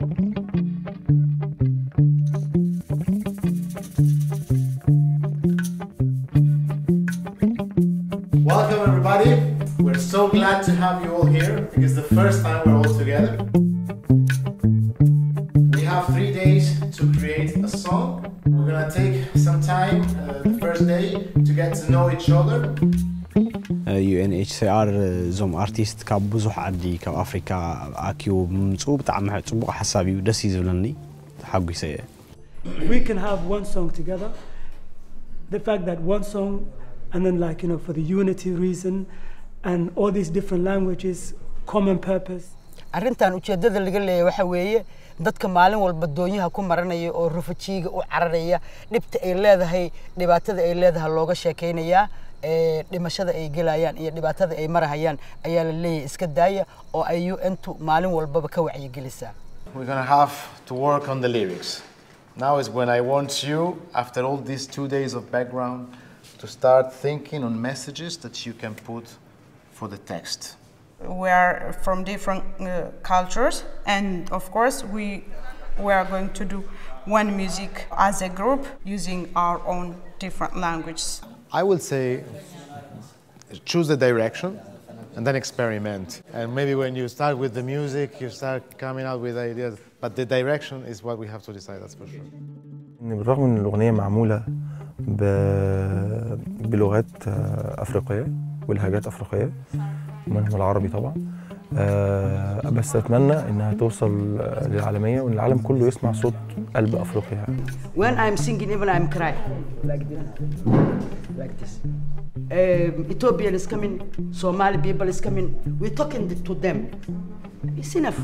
Welcome everybody. We're so glad to have you all here because the first time we're all together. We have 3 days to create a song. We're gonna take some time the first day to get to know each other. UNHCR زوم artist كاب بزح عدي كاب أفريقيا أكيو مصوب تعمل صبغ حسابي ودسي زلني حقي سيء. We can have one song together. The fact that one song, and then like for the unity reason, and all these different languages, common purpose. Arrintan ujeedada laga leeyahay waxa weeye dadka maalin walba doonyaha ku maranaya oo refugee u cararaya dhibta ay leedahay dhibaatada ay leedahay looga sheekeynaya dhimashada ay galayaan iyo dhibaatada ay marahayaan ayaa la leeyahay iska daaya oo ay UN-tu maalin walba ka wacyi gelisaa. We're going to have to work on the lyrics. Now is when I want you, after all these 2 days of background, to start thinking on messages that you can put for the text. We are from different cultures, and of course we are going to do one music as a group using our own different languages. I will say choose the direction and then experiment. And maybe when you start with the music, you start coming out with ideas, but the direction is what we have to decide, that's for sure. بالرغم من الأغنية معمولة بلغات أفريقية ولهجات أفريقية منهم العربي طبعا بس أتمنى إنها توصل للعالمية وإن العالم كله يسمع صوت قلب أفريقيا. When I'm singing even I'm crying like this. Ethiopian is coming, Somali people is coming. We're talking to them. It's enough.